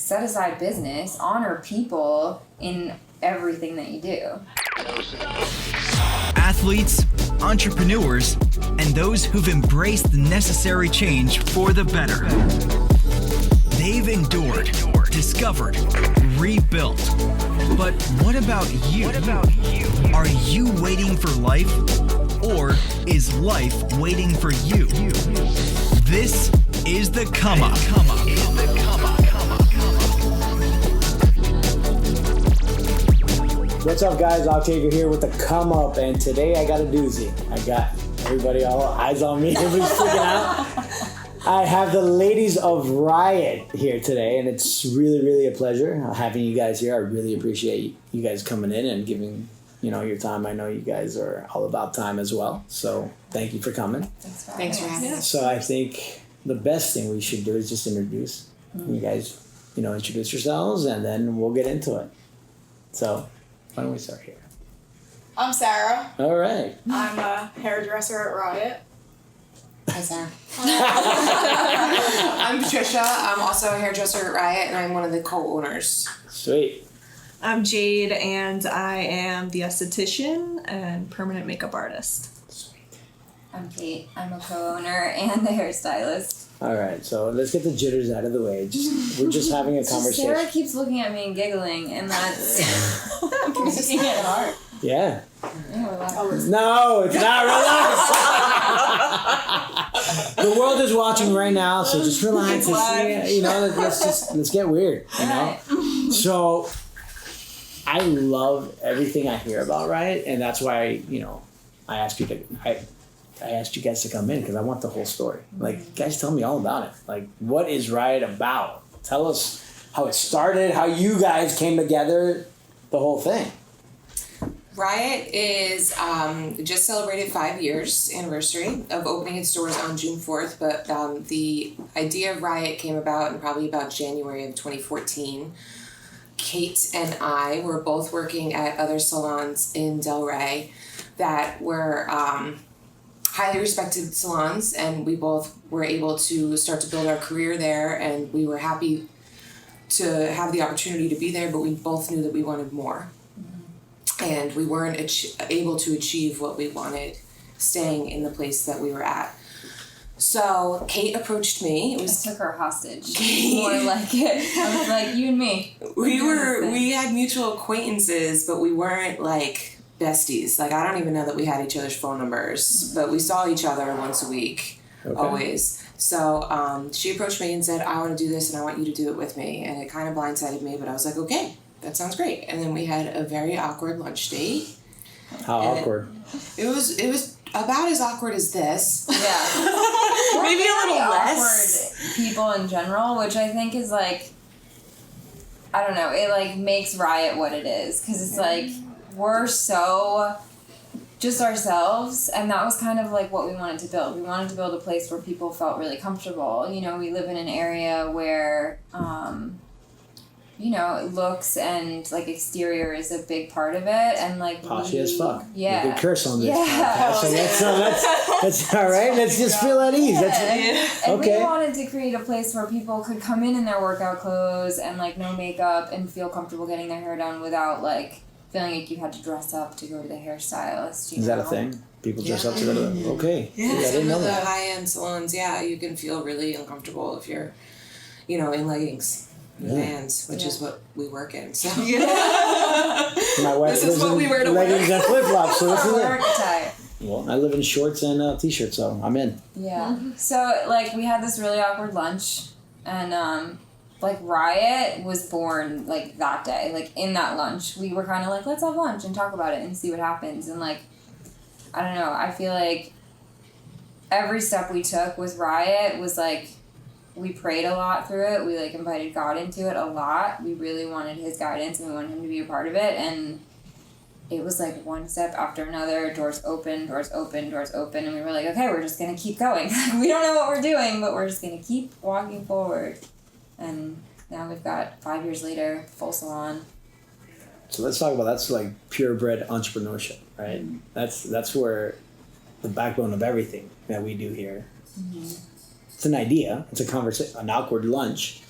set aside business, honor people in everything that you do. Athletes, entrepreneurs, and those who've embraced the necessary change for the better. They've endured, discovered, rebuilt. But what about you? Are you waiting for life? Or is life waiting for you? This is the Come Up. What's up, guys? Octavio here with the Come Up, and today I got a doozy. I got everybody all eyes on me. Everybody's freaking out. I have the ladies of Riot here today, and it's really, really a pleasure having you guys here. I really appreciate you guys coming in and giving your time. I know you guys are all about time as well, so thank you for coming. Thanks for having us. So I think the best thing we should do is just introduce you guys. Introduce yourselves, and then we'll get into it. So why don't we start here? I'm Sarah. All right. I'm a hairdresser at Riot. Hi, Sarah. I'm Patricia. I'm also a hairdresser at Riot, and I'm one of the co-owners. Sweet. I'm Jade, and I am the esthetician and permanent makeup artist. Sweet. I'm Kate. I'm a co-owner and the hairstylist. All right, so let's get the jitters out of the way. We're just having a conversation. Sarah keeps looking at me and giggling, and that's making it hard. Yeah. Relax. No, it's not. Relax. The world is watching right now, so just relax. Let's get weird. So I love everything I hear about Riot, and that's why I asked you guys to come in because I want the whole story. Like, guys, tell me all about it. Like, what is Riot about? Tell us how it started, how you guys came together, the whole thing. Riot is just celebrated 5 years anniversary of opening its doors on June 4th, but the idea of Riot came about in probably about January of 2014. Kate and I were both working at other salons in Delray that were highly respected salons, and we both were able to start to build our career there, and we were happy to have the opportunity to be there, but we both knew that we wanted more. And we weren't able to achieve what we wanted staying in the place that we were at. So Kate approached me. I took her hostage. More like it. I was like, you and me. We had mutual acquaintances, but we weren't like besties. Like, I don't even know that we had each other's phone numbers, but we saw each other once a week, always. So she approached me and said, I want to do this and I want you to do it with me. And it kind of blindsided me, but I was like, okay, that sounds great. And then we had a very awkward lunch date. How awkward? It was about as awkward as this. Yeah. Maybe a little less. Awkward people in general, which I think is like, I don't know, it like makes Riot what it is. Because it's like, we're so just ourselves, and that was kind of like what we wanted to build. We wanted to build a place where people felt really comfortable. We live in an area where, looks and like exterior is a big part of it, and like poshy as fuck. Yeah. You could curse on this podcast, so that's all right. Let's just feel at ease. And we wanted to create a place where people could come in their workout clothes and like no makeup and feel comfortable getting their hair done without like feeling like you had to dress up to go to the hairstylist. Is that a thing? People dress up to go to the... Okay. Yeah, some of the high-end salons, you can feel really uncomfortable if you're, in leggings. Vans, which is what we work in. So my wife this is what we wear to leggings and flip flops. So this is work attire. Well, I live in shorts and t-shirts, so I'm in. Yeah. So like we had this really awkward lunch, and like Riot was born like that day. Like in that lunch, we were kind of like, let's have lunch and talk about it and see what happens. And like, I don't know. I feel like every step we took with Riot was like, we prayed a lot through it. We like invited God into it a lot. We really wanted his guidance and we wanted him to be a part of it. And it was like one step after another, doors open. And we were like, okay, we're just going to keep going. We don't know what we're doing, but we're just going to keep walking forward. And now we've got 5 years later, full salon. So let's talk about that's like purebred entrepreneurship, right? Mm-hmm. That's where the backbone of everything that we do here. Mm-hmm. It's an idea. It's a conversation, an awkward lunch.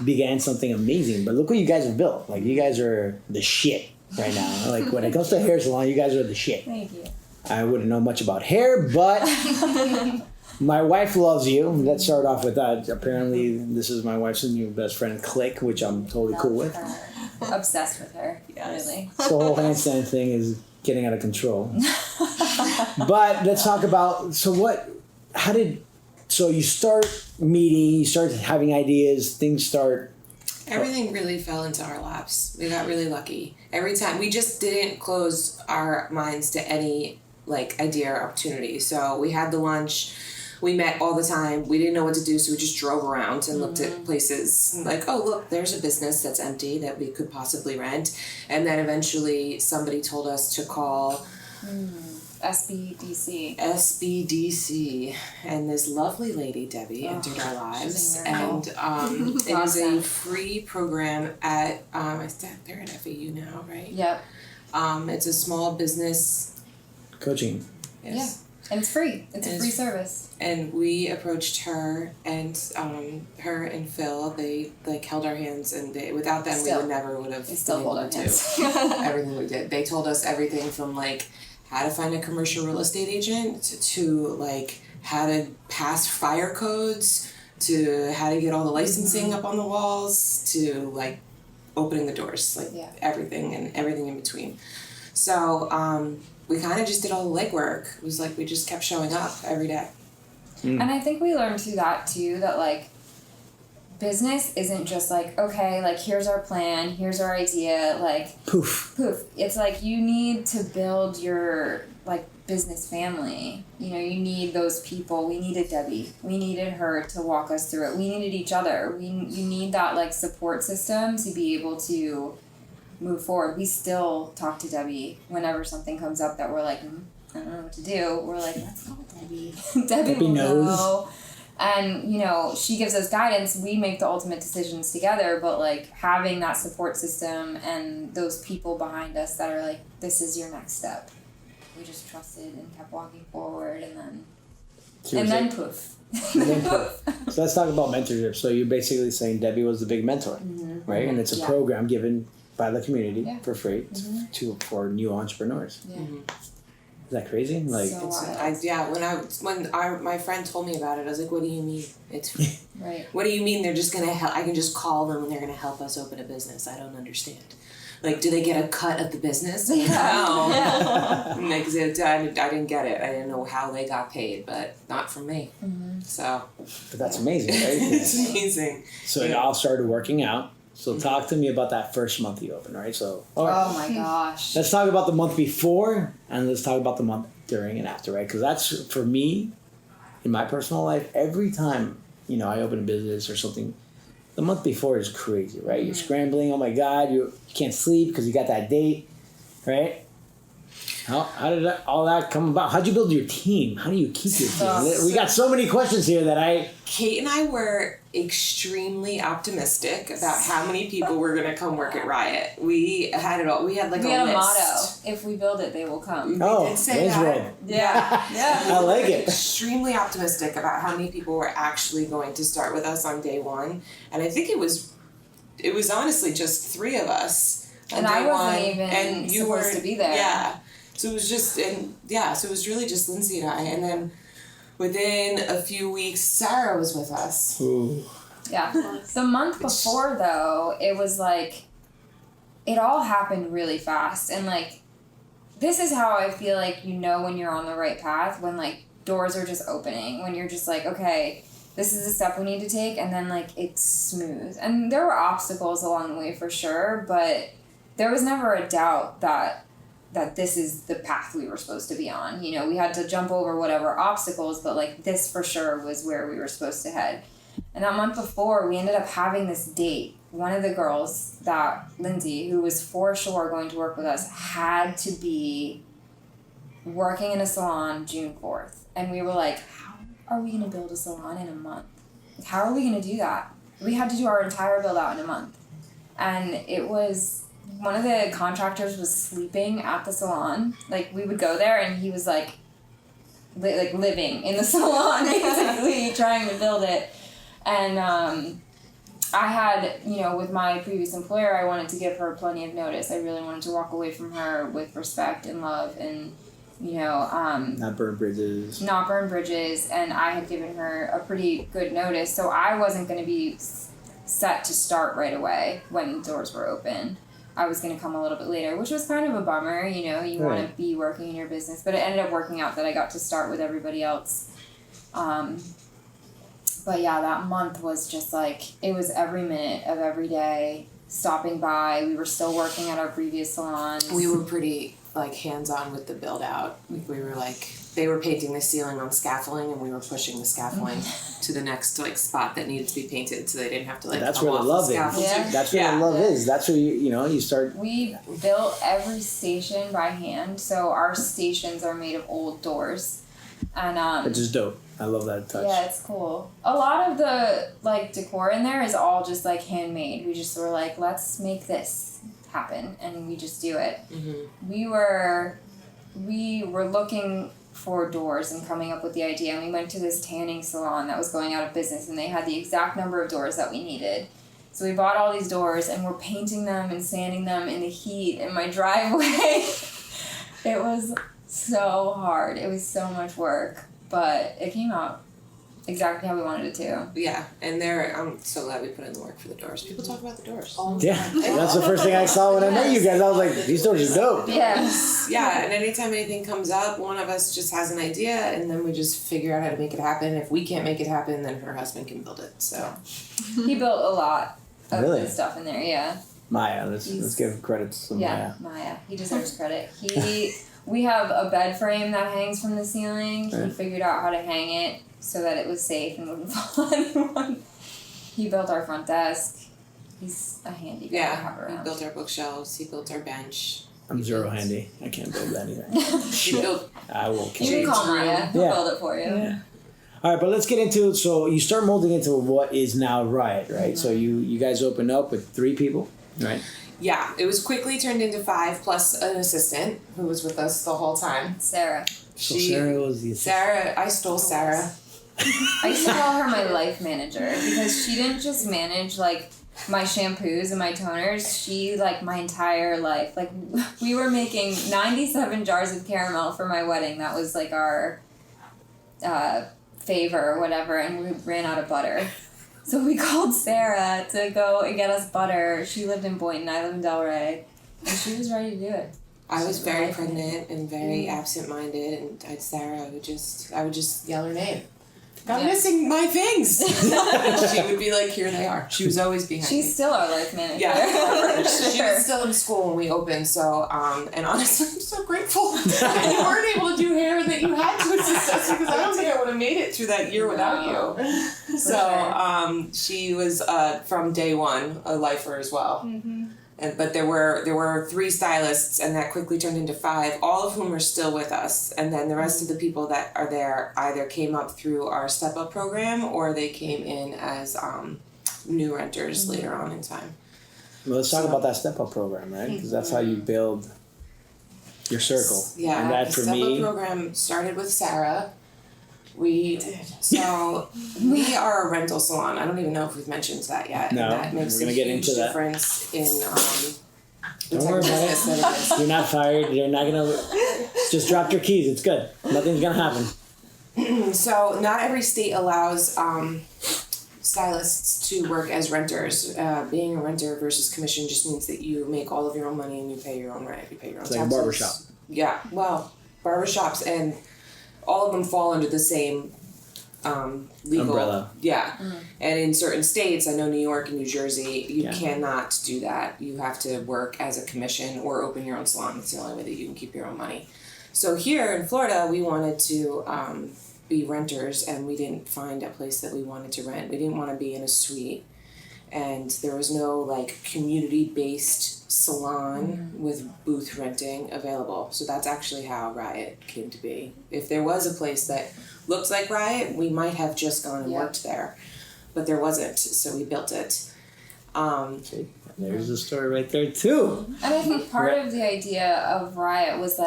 began something amazing. But look what you guys have built. Like, you guys are the shit right now. Like, when it comes to hair salon, you guys are the shit. Thank you. I wouldn't know much about hair, but my wife loves you. Let's start off with that. Apparently, this is my wife's new best friend, Click, which I'm totally cool with. Obsessed with her. Yes. Really. The whole handstand thing is getting out of control. But let's talk about, so you start meeting, you start having ideas, things start. Everything really fell into our laps. We got really lucky. Every time, we just didn't close our minds to any idea or opportunity. So we had the lunch, we met all the time, we didn't know what to do, so we just drove around and looked at places like, oh look, there's a business that's empty that we could possibly rent. And then eventually somebody told us to call SBDC, and this lovely lady Debbie entered our lives, and it was a free program at they're at FAU now, right? Yep. It's a small business Coaching. Yes. Yeah. And it's free. It's a free service. And we approached her and Phil, they held our hands, and without them we would have still hold our hands. Everything we did. They told us everything from how to find a commercial real estate agent to how to pass fire codes to how to get all the licensing up on the walls to opening the doors, everything and everything in between. So we kind of just did all the legwork. It was we just kept showing up every day. And I think we learned through that too, that business isn't just okay, here's our plan, here's our idea, poof. It's you need to build your business family. You need those people. We needed Debbie. We needed her to walk us through it. We needed each other. You need that support system to be able to move forward. We still talk to Debbie whenever something comes up that we're I don't know what to do. We're let's call Debbie. Debbie knows. Know. And, she gives us guidance. We make the ultimate decisions together, but having that support system and those people behind us that are this is your next step. We just trusted and kept walking forward, and then poof. So let's talk about mentorship. So you're basically saying Debbie was the big mentor, right? And it's a program given by the community for free for new entrepreneurs. Yeah. Is that crazy? My friend told me about it, I was what do you mean it's free? Right. What do you mean they're just gonna help? I can just call them and they're gonna help us open a business? I don't understand. Do they get a cut of the business? No. Yeah. I didn't get it. I didn't know how they got paid, but not from me. Mm-hmm. So. But that's amazing, right? It's amazing. So y'all started working out. So talk to me about that first month you opened, right? So. Oh my gosh. Let's talk about the month before, and let's talk about the month during and after, right? Because that's, for me, in my personal life, every time, I open a business or something, the month before is crazy, right? You're scrambling. Oh my God, you can't sleep because you got that date, right? How did all that come about? How'd you build your team? How do you keep your team? We got so many questions here that Kate and I were extremely optimistic about how many people were going to come work at Riot. We had it all. We had a motto: if we build it, they will come. We did say that. Yeah. I like it. Extremely optimistic about how many people were actually going to start with us on day one, and I think it was honestly just 3 of us. And I wasn't even supposed to be there. Yeah. So it was so it was really just Lindsay and I, and then within a few weeks, Sarah was with us. Ooh. Yeah. The month before, though, it was it all happened really fast, and this is how I feel when you're on the right path, when doors are just opening, when you're just okay, this is a step we need to take, and then it's smooth. And there were obstacles along the way for sure, but there was never a doubt that this is the path we were supposed to be on. We had to jump over whatever obstacles, but this for sure was where we were supposed to head. And that month before, we ended up having this date. One of the girls, Lindsay, who was for sure going to work with us, had to be working in a salon June 4th. And we were how are we going to build a salon in a month? How are we going to do that? We had to do our entire build out in a month. And it was... One of the contractors was sleeping at the salon. We would go there and he was living in the salon, basically, trying to build it. And I had, with my previous employer, I wanted to give her plenty of notice. I really wanted to walk away from her with respect and love and, not burn bridges. Not burn bridges. And I had given her a pretty good notice. So I wasn't going to be set to start right away when the doors were open. I was going to come a little bit later, which was kind of a bummer. You want to be working in your business. But it ended up working out that I got to start with everybody else. But yeah, that month was just it was every minute of every day, stopping by. We were still working at our previous salons. We were pretty hands-on with the build out. We were they were painting the ceiling on scaffolding and we were pushing the scaffolding to the next spot that needed to be painted so they didn't have to that's where the love is. Yeah. That's where the love is. That's where you start. We built every station by hand, so our stations are made of old doors. And which is dope. I love that touch. Yeah, it's cool. A lot of the decor in there is all just handmade. We just were let's make this happen, and we just do it. Mm-hmm. We were looking for doors and coming up with the idea, and we went to this tanning salon that was going out of business, and they had the exact number of doors that we needed. So we bought all these doors, and we're painting them and sanding them in the heat in my driveway. It was so hard. It was so much work, but it came out exactly how we wanted it to. Yeah, and I'm so glad we put in the work for the doors. People talk about the doors. Yeah, that's the first thing I saw when I met you guys. I was like, these doors are dope. Yes. Yeah, and anytime anything comes up, one of us just has an idea, and then we just figure out how to make it happen. If we can't make it happen, then her husband can build it. So he built a lot of Really? the stuff in there. Yeah. Maya, let's give credit to Maya. He deserves credit. We have a bed frame that hangs from the ceiling. He figured out how to hang it so that it was safe and wouldn't fall on anyone. He built our front desk. He's a handy guy to have around. He built our bookshelves. He built our bench. I'm zero handy. I can't build that either. He built. I will. You can call Maya. He'll build it for you. Yeah. All right, but let's get into it. So you start molding into what is now Riot, right? Mm-hmm. So you guys opened up with 3 people, right? Yeah, it was quickly turned into 5 plus an assistant who was with us the whole time. Sarah. So Sarah was the assistant. I stole Sarah. I used to call her my life manager because she didn't just manage my shampoos and my toners. She my entire life. We were making 97 jars of caramel for my wedding. That was our favor or whatever, and we ran out of butter. So we called Sarah to go and get us butter. She lived in Boynton, I live in Delray, and she was ready to do it. I was very pregnant and very absent-minded, and Sarah, I would just yell her name. I'm missing my things. And she would be here they are. She was always behind me. She's still our life manager. Yeah, she was still in school when we opened, so, and honestly, I'm so grateful that you weren't able to do hair and that you had to assist us because I don't think I would have made it through that year without you. So, she was, from day one, a lifer as well. Mm-hmm. But there were 3 stylists, and that quickly turned into 5, all of whom are still with us. And then the rest of the people that are there either came up through our Step Up program or they came in as new renters later on in time. Well, let's talk about that Step Up program, right? Because that's how you build your circle. Yeah, and that the for Step me, Up program started with Sarah. We are a rental salon. I don't even know if we've mentioned that yet. No, and that makes a huge difference in the don't worry about it. You're not fired. You're not gonna just drop your keys. It's good. Nothing's gonna happen. So not every state allows stylists to work as renters. Being a renter versus commission just means that you make all of your own money and you pay your own rent. You pay your own taxes. Like a barbershop. Yeah, well, barbershops and all of them fall under the same legal umbrella. Yeah. Mm-hmm. And in certain states, I know New York and New Jersey, you cannot do that. You have to work as a commission or open your own salon. It's the only way that you can keep your own money. So here in Florida, we wanted to be renters, and we didn't find a place that we wanted to rent. We didn't want to be in a suite. And there was no community-based salon with booth renting available. So that's actually how Riot came to be. If there was a place that looked like Riot, we might have just gone and worked there. But there wasn't, so we built it. Okay. There's a story right there too. And I think part of the idea of Riot was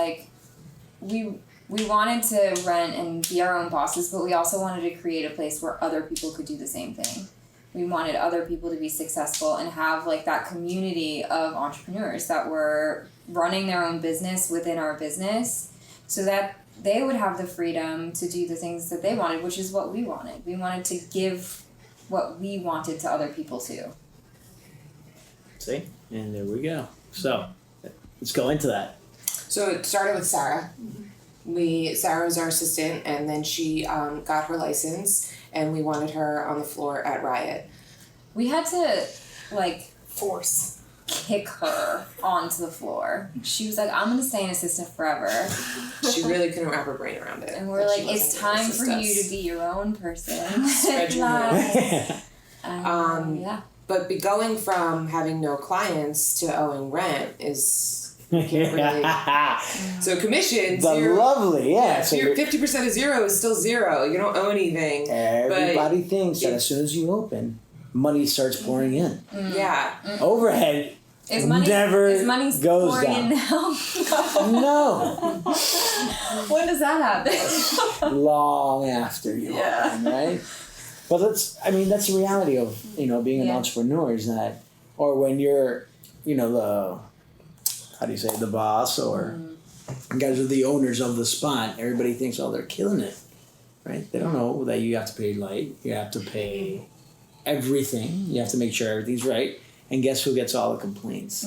we wanted to rent and be our own bosses, but we also wanted to create a place where other people could do the same thing. We wanted other people to be successful and have like that community of entrepreneurs that were running their own business within our business so that they would have the freedom to do the things that they wanted, which is what we wanted. We wanted to give what we wanted to other people too. See? And there we go. So, let's go into that. So it started with Sarah. Sarah was our assistant, and then she got her license, and we wanted her on the floor at Riot. We had to, like, Force. kick her onto the floor. She was like, I'm going to stay an assistant forever. She really couldn't wrap her brain around it. And we're like, it's time for you to be your own person. Spread your yeah. But going from having no clients to owing rent is can't really. So commission The zero. lovely, yeah. Yeah, So 50% of zero is still zero. You don't owe anything. everybody thinks that as soon as you open, money starts pouring in. Yeah. Overhead Is money goes pouring down. in now? No. When does that happen? Long after you open, right? But that's the reality of, being an entrepreneur is that, or when you're, the boss or you guys are the owners of the spot, everybody thinks, oh, they're killing it, right? They don't know that you have to pay light, you have to pay everything, you have to make sure everything's right, and guess who gets all the complaints?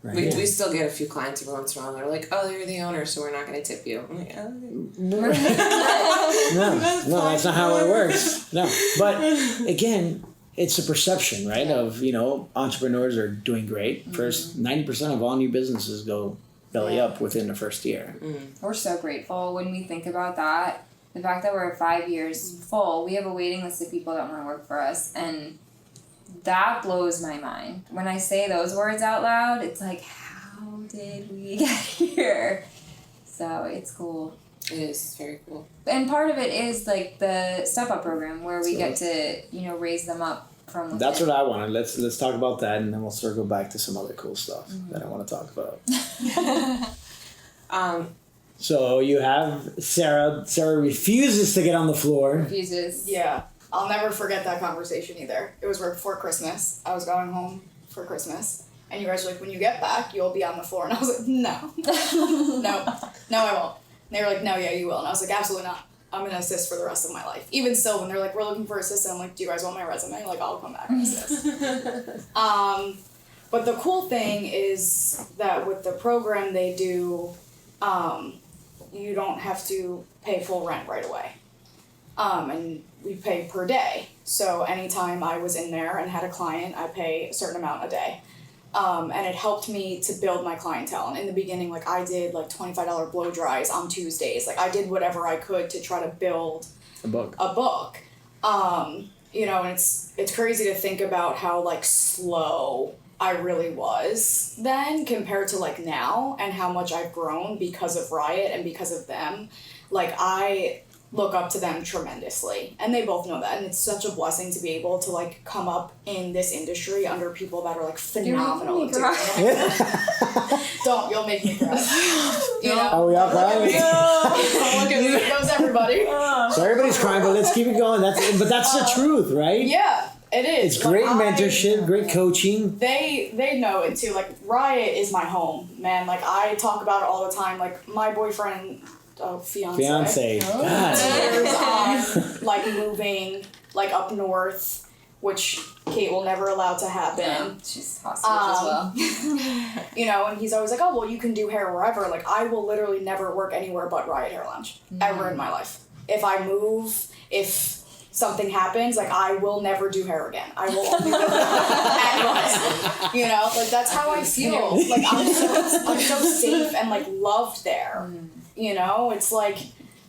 Right? We still get a few clients every once in a while. They're like, "Oh, you're the owner, so we're not going to tip you." I'm like, "Oh." No, that's not how it works. No, but again, it's a perception, right? Of entrepreneurs are doing great. First, 90% of all new businesses go belly up within the first year. We're so grateful when we think about that. The fact that we're 5 years full, we have a waiting list of people that want to work for us, and that blows my mind. When I say those words out loud, it's like, how did we get here? So it's cool. It is. It's very cool. And part of it is like the Step Up program where we get to, raise them up from within. That's what I wanted. Let's talk about that, and then we'll circle back to some other cool stuff that I want to talk about. So you have Sarah. Sarah refuses to get on the floor. Refuses. Yeah. I'll never forget that conversation either. It was right before Christmas. I was going home for Christmas. And you guys were like, when you get back, you'll be on the floor. And I was like, no. No, I won't. And they were like, no, yeah, you will. And I was like, absolutely not. I'm going to assist for the rest of my life. Even still, when they're like, we're looking for assistant, I'm like, do you guys want my resume? Like, I'll come back and assist. But the cool thing is that with the program they do, you don't have to pay full rent right away. And we pay per day. So anytime I was in there and had a client, I pay a certain amount a day. And it helped me to build my clientele. And in the beginning, like I did like $25 blow dries on Tuesdays. Like I did whatever I could to try to build A book. And it's crazy to think about how like slow I really was then compared to like now and how much I've grown because of Riot and because of them. Like I look up to them tremendously, and they both know that, and it's such a blessing to be able to like come up in this industry under people that are like phenomenal. You'll make me cry. Are we all crying? Look at me, there goes everybody. So everybody's crying, but let's keep it going. That's the truth, right? Yeah, it is. It's great mentorship, great coaching. They know it too. Like Riot is my home, man. Like I talk about it all the time. Like my boyfriend. Fiance. God. Years on like moving like up north, which Kate will never allow to happen. Yeah, she's hostage as well. And he's always like, oh well, you can do hair wherever. Like I will literally never work anywhere but Riot Hair Lounge ever in my life. If I move, if something happens, like I will never do hair again. I will only do at once. Like that's how I feel. Like I'm so safe and like loved there. It's like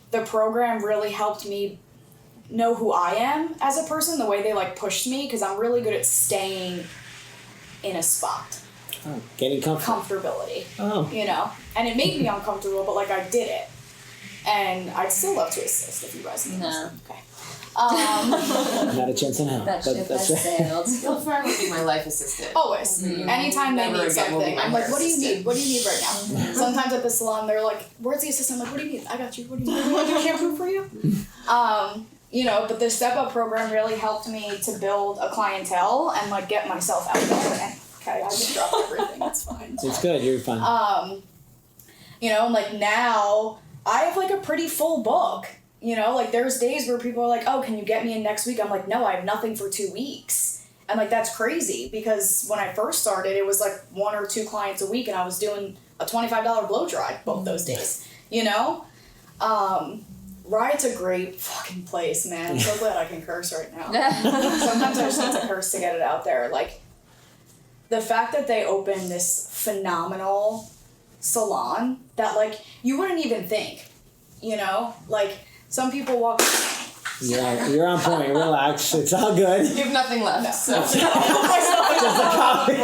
the program really helped me know who I am as a person, the way they like pushed me, because I'm really good at staying in a spot. Oh, getting comfortable. Comfortability. Oh. And it made me uncomfortable, but like I did it. And I'd still love to assist if you guys need No. Okay. Not a chance in hell. That ship has sailed. You'll forever be my life assistant. Always. Anytime they Never need again will be something, my I'm like, hair what do you assistant. need? What do you need right now? Sometimes at the salon, they're like, where's the assistant? I'm like, what do you need? I got you. What do you need? Do you want to do shampoo for you? but the Step Up program really helped me to build a clientele and, like, get myself out there. And, okay, I just dropped everything. That's fine. It's good. You're fine. And, like, now I have, like, a pretty full book. Like, there's days where people are like, oh, can you get me in next week? I'm like, no, I have nothing for 2 weeks. And, like, that's crazy because when I first started, it was, like, 1 or 2 clients a week, and I was doing a $25 blow dry both those days, Riot's a great fucking place, man. I'm so glad I can curse right now. Sometimes I just need to curse to get it out there. Like, the fact that they opened this phenomenal salon that, like, you wouldn't even think, Like, some people walk... Yeah, you're on point. Relax. It's all good. You have nothing left. No. So. Just a coffee.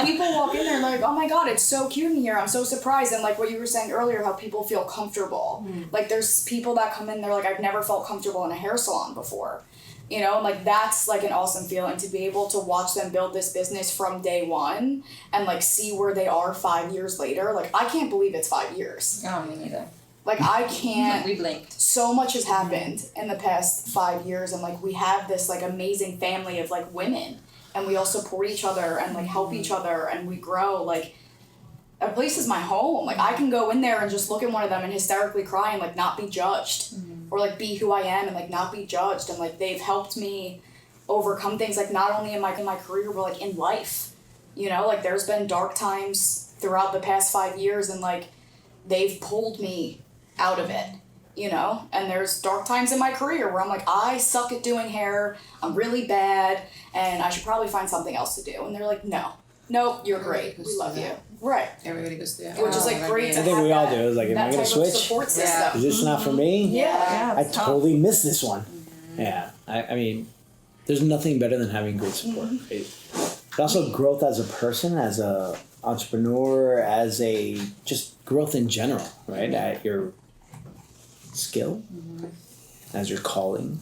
People walk in there and they're like, oh my God, it's so cute in here. I'm so surprised. And like what you were saying earlier, how people feel comfortable. Like there's people that come in, they're like, I've never felt comfortable in a hair salon before. And like that's like an awesome feeling to be able to watch them build this business from day one and like see where they are 5 years later. Like I can't believe it's 5 years. Oh, me neither. Like I can't. We blinked. So much has happened in the past 5 years, and like we have this like amazing family of like women, and we all support each other and like help each other, and we grow. Like a place is my home. Like I can go in there and just look at one of them and hysterically cry and like not be judged, or like be who I am and like not be judged. And like they've helped me overcome things like not only in my career but like in life. Like there's been dark times throughout the past 5 years, and like they've pulled me out of it, and there's dark times in my career where I'm like, I suck at doing hair, I'm really bad, and I should probably find something else to do. And they're like, no, you're great, we love you. Right. Everybody goes through that. Which is like great to I think have we all that, do. It's like, am I that going type to of switch? support Is system. this not for me? Yeah. I totally missed this one. Yeah. I mean, there's nothing better than having great support. Right? But also growth as a person, as a entrepreneur, as a just growth in general, right? At your skill, as your calling.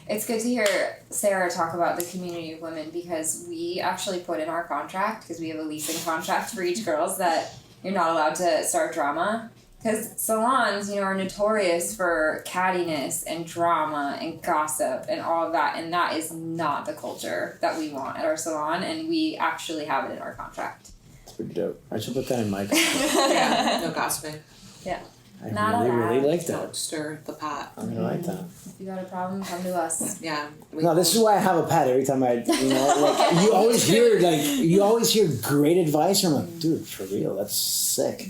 It's good to hear Sarah talk about the community of women, because we actually put in our contract, because we have a leasing contract for each girls, that you're not allowed to start drama. Because salons, are notorious for cattiness and drama and gossip and all of that, and that is not the culture that we want at our salon, and we actually have it in our contract. It's pretty dope. I should put that in my contract. Yeah, no gossiping. Yeah. I Not really allowed. like that. Don't stir the pot. I'm going to write that. If you got a problem, come to us. Yeah. No, this is why I have a pet. Every time like you always hear great advice, and I'm like, dude, for real, that's sick.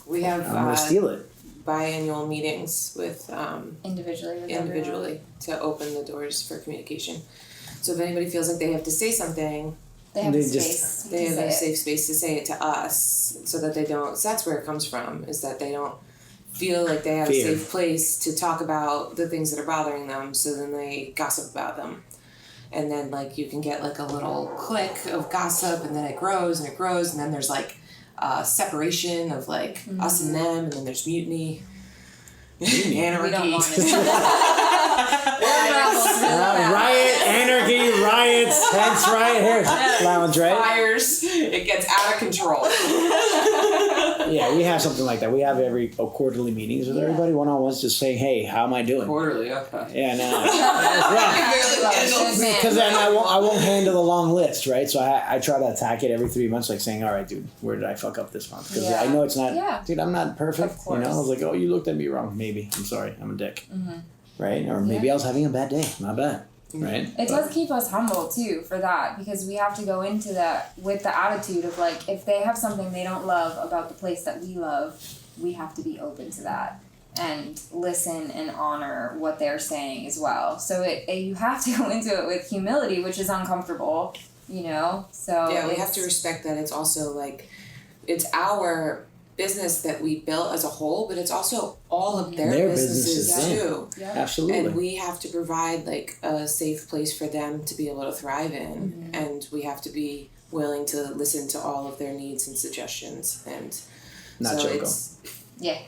We have I'm gonna steal it. biannual meetings with Individually. With individually to open the doors for communication. So if anybody feels like they have to say something, They have They a just- space. they to have say a it. safe space to say it to us, so that they don't. So that's where it comes from. Is that they don't feel like they have Fear. a safe place to talk about the things that are bothering them. So then they gossip about them, and then like you can get like a little click of gossip, and then it grows and it grows, and then there's like separation of like us and them, and then there's mutiny. Anarchy. We don't want it. Riot, anarchy, riots, hence Riot Hair Lounge, right? Fires. It gets out of control. Yeah, we have something like that. We have every quarterly meetings with everybody, one-on-ones, just saying, hey, how am I doing? Quarterly, okay. Yeah, no. Because then I won't handle the long list, right? So I try to attack it every 3 months, like saying, all right, dude, where did I fuck up this month? Because I know it's not, dude, I'm not perfect. Of course. I was like, oh, you looked at me wrong. Maybe. I'm sorry. I'm a dick. Right? Or maybe I was having a bad day. My bad. Right? It does keep us humble too for that, because we have to go into that with the attitude of like, if they have something they don't love about the place that we love, we have to be open to that and listen and honor what they're saying as well. So you have to go into it with humility, which is uncomfortable, so Yeah, we have to respect that it's also like, it's our business that we built as a whole, but it's also all of their businesses too. Yeah. Absolutely. And we have to provide like a safe place for them to be able to thrive in, and we have to be willing to listen to all of their needs and suggestions, and Not so Choco. it's Yeah.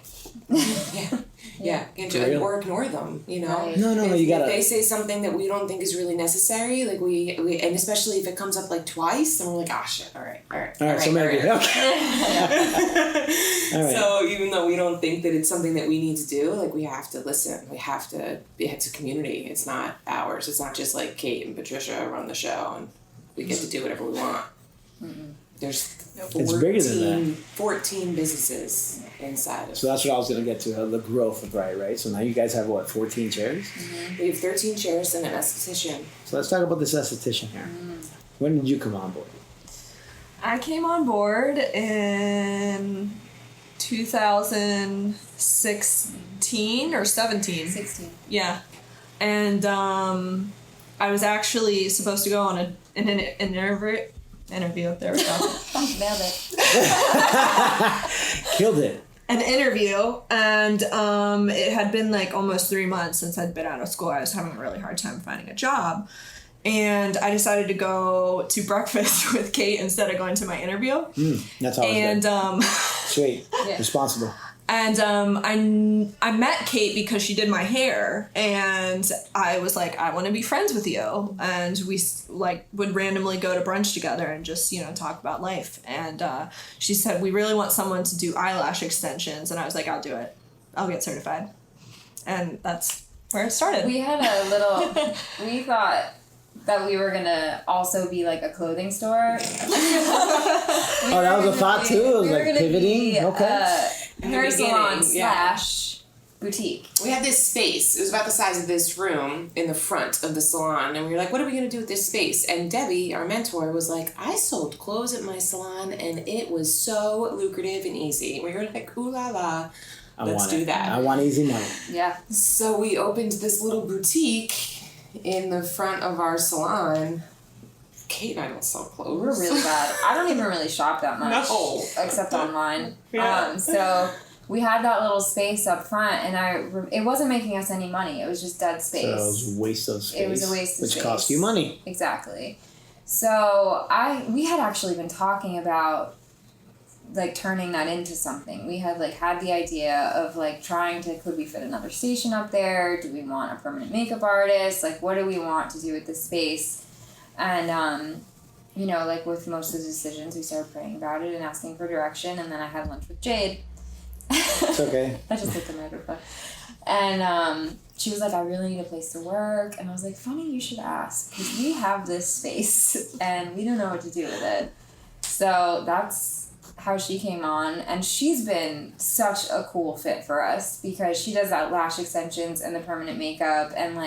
yeah, or ignore them, you know. Right. No, if, you gotta. If they say something that we don't think is really necessary, like we and especially if it comes up like twice, then we're like, shit, all right. So maybe. Okay. All right. So even though we don't think that it's something that we need to do, like we have to listen. We have to. It's a community. It's not ours. It's not just like Kate and Patricia run the show and we get to do whatever we want. Mm-mm. There's 14, it's bigger than that. 14 businesses inside of. So that's what I was going to get to, the growth of Riot, right? So now you guys have, 14 chairs? Mm-hmm. We have 13 chairs and an esthetician. So let's talk about this esthetician here. When did you come on board? I came on board in 2016 or 17. 16. Yeah. And I was actually supposed to go on an interview. There we go. Nailed it. Killed it. An interview, and it had been like almost 3 months since I'd been out of school. I was having a really hard time finding a job. And I decided to go to breakfast with Kate instead of going to my interview. That's always good. Sweet. Yeah. Responsible. And I met Kate because she did my hair, and I was like, I want to be friends with you. And we would randomly go to brunch together and just, talk about life. And she said, we really want someone to do eyelash extensions. And I was like, I'll do it. I'll get certified. And that's where it started. We had we thought that we were gonna also be like a clothing store. That was a thought too? It was like pivoting? Okay. Hair salon / boutique. We had this space. It was about the size of this room in the front of the salon. And we were like, what are we going to do with this space? And Debbie, our mentor, was like, I sold clothes at my salon and it was so lucrative and easy. We were like, ooh la la. Let's do that. I want easy money. Yeah. So we opened this little boutique in the front of our salon. Kate and I don't sell clothes. We're really bad. I don't even really shop that much. No. Except online. Yeah. So we had that little space up front, and it wasn't making us any money. It was just dead space. So it was a waste of space. It was a waste of space. Which cost you money. Exactly. So we had actually been talking about turning that into something. We had had the idea of could we fit another station up there? Do we want a permanent makeup artist? What do we want to do with this space? And with most of the decisions, we started praying about it and asking for direction. And then I had lunch with Jade. It's okay. I just hit the microphone. And she was like, I really need a place to work. And I was like, funny you should ask, because we have this space and we don't know what to do with it. So that's how she came on. And she's been such a cool fit for us because she does that lash extensions and the permanent makeup. And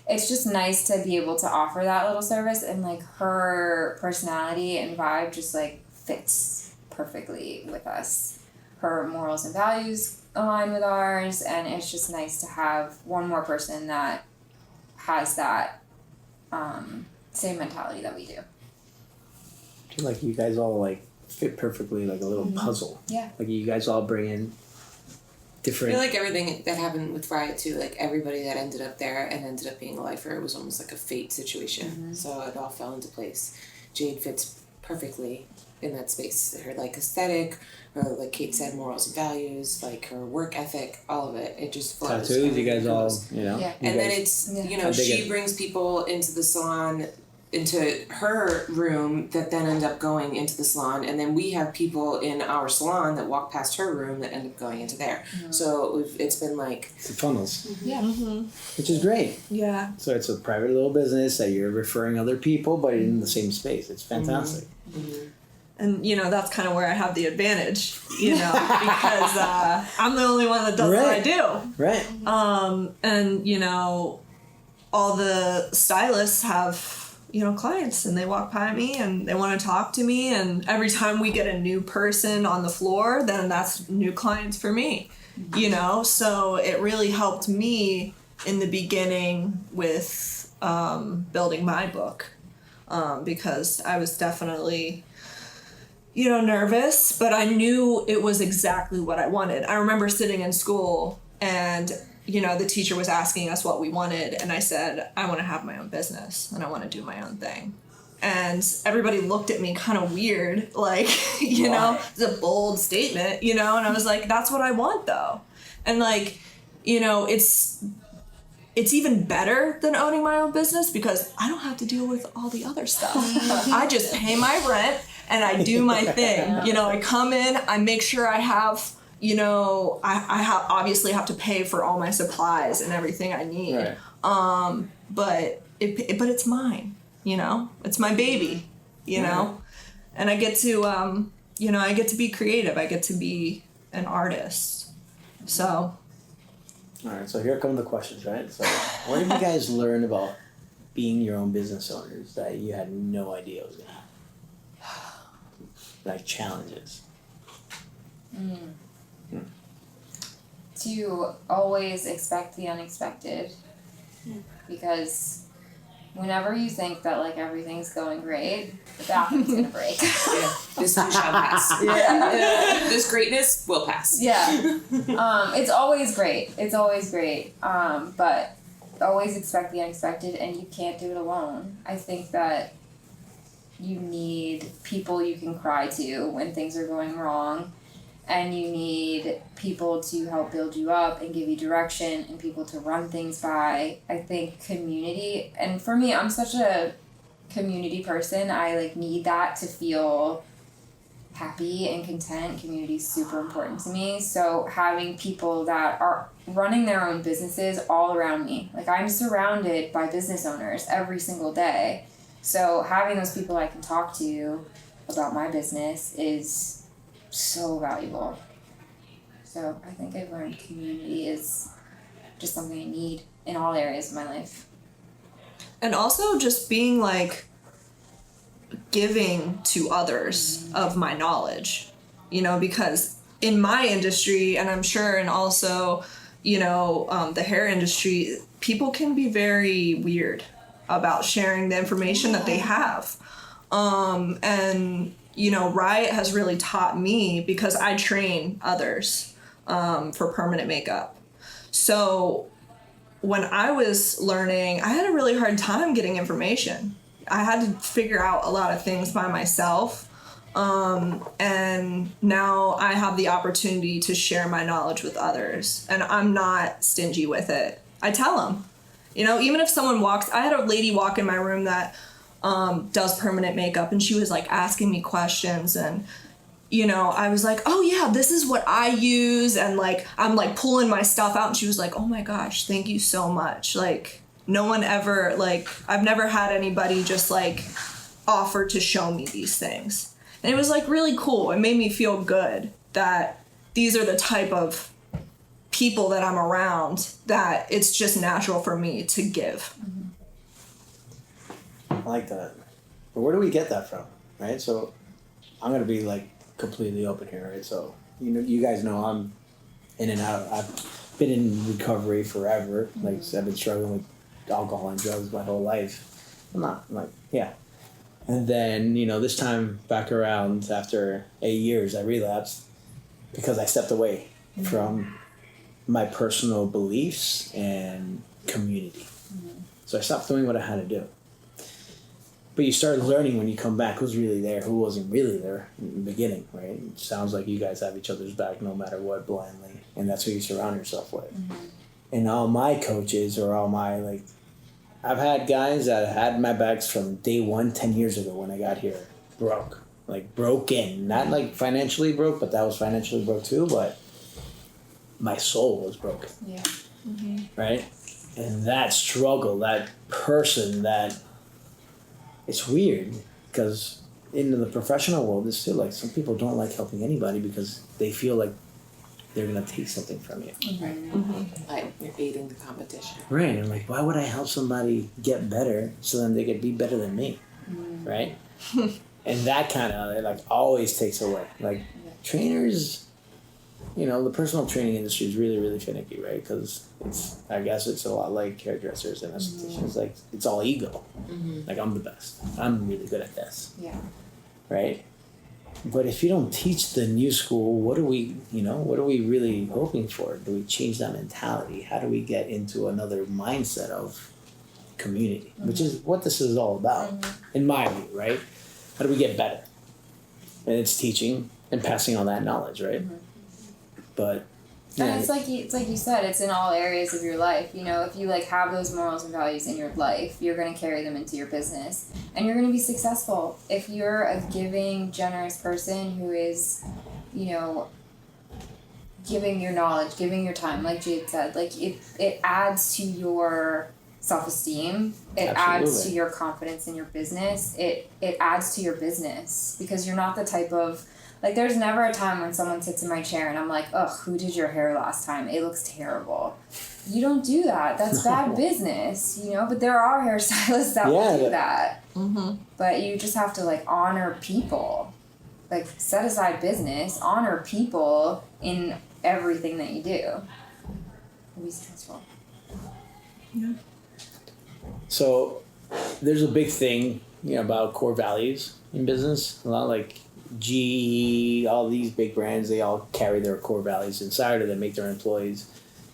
it's just nice to be able to offer that little service. And her personality and vibe just fits perfectly with us. Her morals and values align with ours, and it's just nice to have one more person that has that same mentality that we do. I feel like you guys all fit perfectly like a little puzzle. Yeah. You guys all bring in different. I feel like everything that happened with Riot too, everybody that ended up there and ended up being a lifer, it was almost like a fate situation. Mm-hmm. So it all fell into place. Jade fits perfectly in that space. Her aesthetic, her Kate said, morals and values, her work ethic, all of it. It just flows. Tattoos, you guys all, Yeah. And then it's she brings people into the salon, into her room that then end up going into the salon, and then we have people in our salon that walk past her room that end up going into there. Mm-hmm. So it's been it's the funnels. Yeah. Mm-hmm. Which is great. Yeah. So it's a private little business that you're referring other people, but in the same space. It's fantastic. Mm-hmm. And, that's kind of where I have the advantage, because I'm the only one that does what I do. Right. And, all the stylists have, clients, and they walk by me and they want to talk to me. And every time we get a new person on the floor, then that's new clients for me, So it really helped me in the beginning with building my book, because I was definitely nervous, but I knew it was exactly what I wanted. I remember sitting in school and, the teacher was asking us what we wanted. And I said, I want to have my own business and I want to do my own thing. And everybody looked at me kind of weird, it's a bold statement, and I was like, that's what I want though. And it's even better than owning my own business because I don't have to deal with all the other stuff. I just pay my rent and I do my thing. I come in, I make sure I have, I obviously have to pay for all my supplies and everything I need. Right. But it's mine, it's my baby, and I get to, I get to be creative. I get to be an artist. So. All right, so here come the questions, right? So, what did you guys learn about being your own business owners that you had no idea was gonna happen? Like challenges. To always expect the unexpected, because whenever you think that like everything's going great, the bathroom's gonna break. This too shall pass. This greatness will pass. It's always great. It's always great. But always expect the unexpected, and you can't do it alone. I think that you need people you can cry to when things are going wrong, and you need people to help build you up and give you direction, and people to run things by. I think community, and for me, I'm such a community person. I like need that to feel happy and content. Community is super important to me. So having people that are running their own businesses all around me, like I'm surrounded by business owners every single day. So having those people I can talk to about my business is so valuable. So I think I've learned community is just something I need in all areas of my life. And also just being like giving to others of my knowledge, because in my industry, and I'm sure, and also, the hair industry, people can be very weird about sharing the information that they have. And Riot has really taught me, because I train others for permanent makeup. So when I was learning, I had a really hard time getting information. I had to figure out a lot of things by myself. And now I have the opportunity to share my knowledge with others, and I'm not stingy with it. I tell them, even if someone I had a lady walk in my room that does permanent makeup, and she was like asking me questions, and I was like, oh yeah, this is what I use, and like I'm like pulling my stuff out, and she was like, oh my gosh, thank you so much. Like no one ever, like I've never had anybody just like offer to show me these things, and it was like really cool. It made me feel good that these are the type of people that I'm around, that it's just natural for me to give. I like that. But where do we get that from, right? So I'm gonna be like completely open here, right? So you guys know I'm in and out. I've been in recovery forever. Like I've been struggling with alcohol and drugs my whole life. I'm not like And then this time back around after 8 years, I relapsed because I stepped away from my personal beliefs and community. So I stopped doing what I had to do. But you start learning when you come back who's really there, who wasn't really there in the beginning, right? It sounds like you guys have each other's back no matter what, blindly. And that's who you surround yourself with. And all my coaches or all my, I've had guys that had my backs from day one, 10 years ago when I got here, broke. Like broken. Not like financially broke, but that was financially broke too, but my soul was broken. Yeah. Right? And that struggle, that person, it's weird because in the professional world, it's still like some people don't like helping anybody because they feel like they're going to take something from you. Like you're aiding the competition. Right. And like, why would I help somebody get better so then they could be better than me? Right? And that kind of always takes away. Like trainers, the personal training industry is really, really finicky, right? Because I guess it's a lot like hairdressers and estheticians. Like it's all ego. Like I'm the best. I'm really good at this. Yeah. Right? But if you don't teach the new school, what are we really hoping for? Do we change that mentality? How do we get into another mindset of community, which is what this is all about, in my view, right? How do we get better? And it's teaching and passing on that knowledge, right? But And it's like you said, it's in all areas of your life. You know, if you like have those morals and values in your life, you're going to carry them into your business, and you're going to be successful. If you're a giving, generous person who is, you know, giving your knowledge, giving your time, like Jade said, like it adds to your self-esteem. It adds to your confidence in your business. It adds to your business, because you're not the type of, like, there's never a time when someone sits in my chair and I'm like, ugh, who did your hair last time? It looks terrible. You don't do that. That's bad business, you know? But there are hairstylists that will do that. Mm-hmm. But you just have to, like, honor people. Like, set aside business, honor people in everything that you do. It'll be successful. Yeah. So there's a big thing, you know, about core values in business. A lot like GE, all these big brands, they all carry their core values inside, or they make their employees.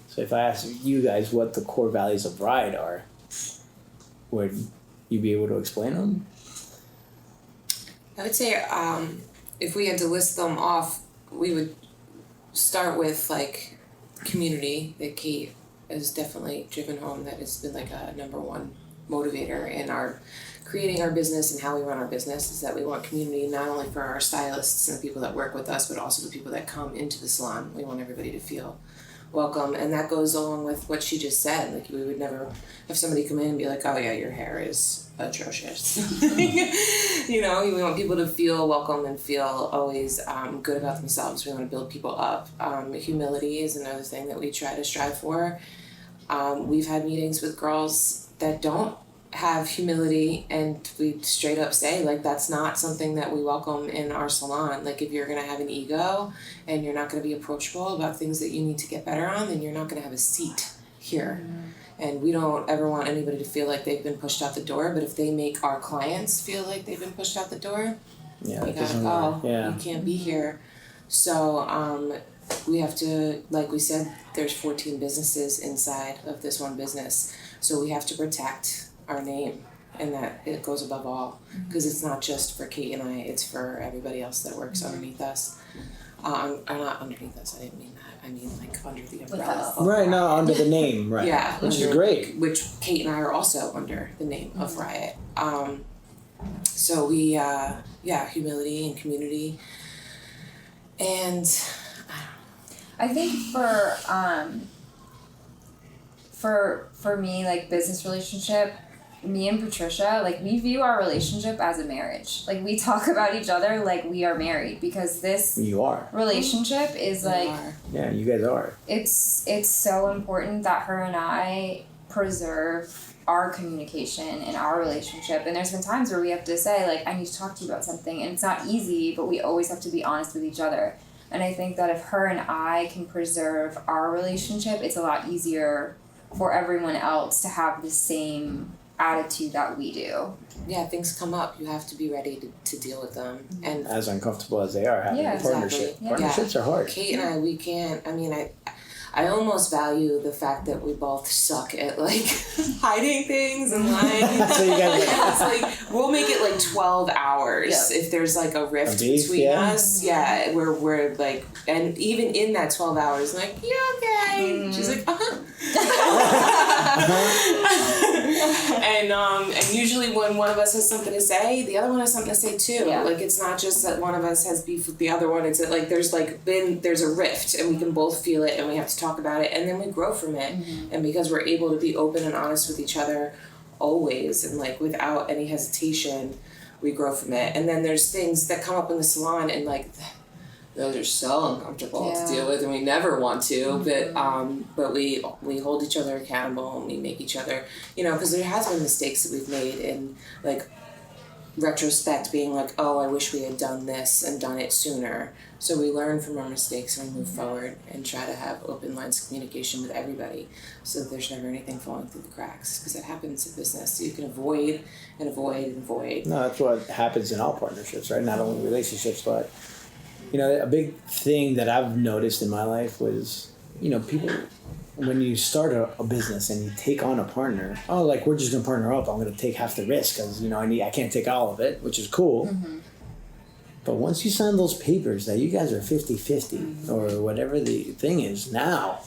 So if I ask you guys what the core values of Riot are, would you be able to explain them? I would say if we had to list them off, we would start with like community that Kate has definitely driven home. That has been like a number one motivator in our creating our business and how we run our business, is that we want community not only for our stylists and the people that work with us, but also the people that come into the salon. We want everybody to feel welcome, and that goes along with what she just said. Like, we would never have somebody come in and be like, oh yeah, your hair is atrocious. You know, we want people to feel welcome and feel always good about themselves. We want to build people up. Humility is another thing that we try to strive for. We've had meetings with girls that don't have humility, and we straight up say, like, that's not something that we welcome in our salon. Like, if you're going to have an ego and you're not going to be approachable about things that you need to get better on, then you're not going to have a seat here. And we don't ever want anybody to feel like they've been pushed out the door, but if they make our clients feel like they've been pushed out the door, we gotta go. You can't be here. So we have to, like we said, there's 14 businesses inside of this one business, so we have to protect our name, and that it goes above all, because it's not just for Kate and I, it's for everybody else that works underneath us. Or not underneath us, I didn't mean that. I mean, like, under the umbrella. Right, no, under the name, right. Yeah. Which is great. Which Kate and I are also under the name of Riot. So we, humility and community. And I think for me, like, business relationship, me and Patricia, like, we view our relationship as a marriage. Like, we talk about each other like we are married, because this relationship is like, yeah, you guys are. It's so important that her and I preserve our communication and our relationship. And there's been times where we have to say, like, I need to talk to you about something, and it's not easy, but we always have to be honest with each other. And I think that if her and I can preserve our relationship, it's a lot easier for everyone else to have the same attitude that we do. Yeah, things come up. You have to be ready to deal with them. And as uncomfortable as they are, having a partnership. Exactly. Partnerships are hard. Kate and I, we can't, I mean, I almost value the fact that we both suck at, like, hiding things and lying. So you guys it's like, we'll make it like 12 hours if there's like a rift between us. Yeah, where we're like, and even in that 12 hours, like, you okay? She's like, and usually when one of us has something to say, the other one has something to say too. Yeah. Like, it's not just that one of us has beef with the other one. It's that, like, there's a rift, and we can both feel it, and we have to talk about it, and then we grow from it. And because we're able to be open and honest with each other always, and, like, without any hesitation, we grow from it. And then there's things that come up in the salon, and, like, those are so uncomfortable to deal with, and we never want to, but we hold each other accountable, and we make each other, you know, because there has been mistakes that we've made in, like, retrospect, being like, oh, I wish we had done this and done it sooner. So we learn from our mistakes and we move forward and try to have open lines of communication with everybody, so that there's never anything falling through the cracks, because it happens in business. So you can avoid and avoid and avoid. No, that's what happens in all partnerships, right? Not only relationships, but, you know, a big thing that I've noticed in my life was, you know, people, when you start a business and you take on a partner, oh, like, we're just going to partner up. I'm going to take half the risk because, you know, I can't take all of it, which is cool. But once you sign those papers that you guys are 50-50 or whatever the thing is now,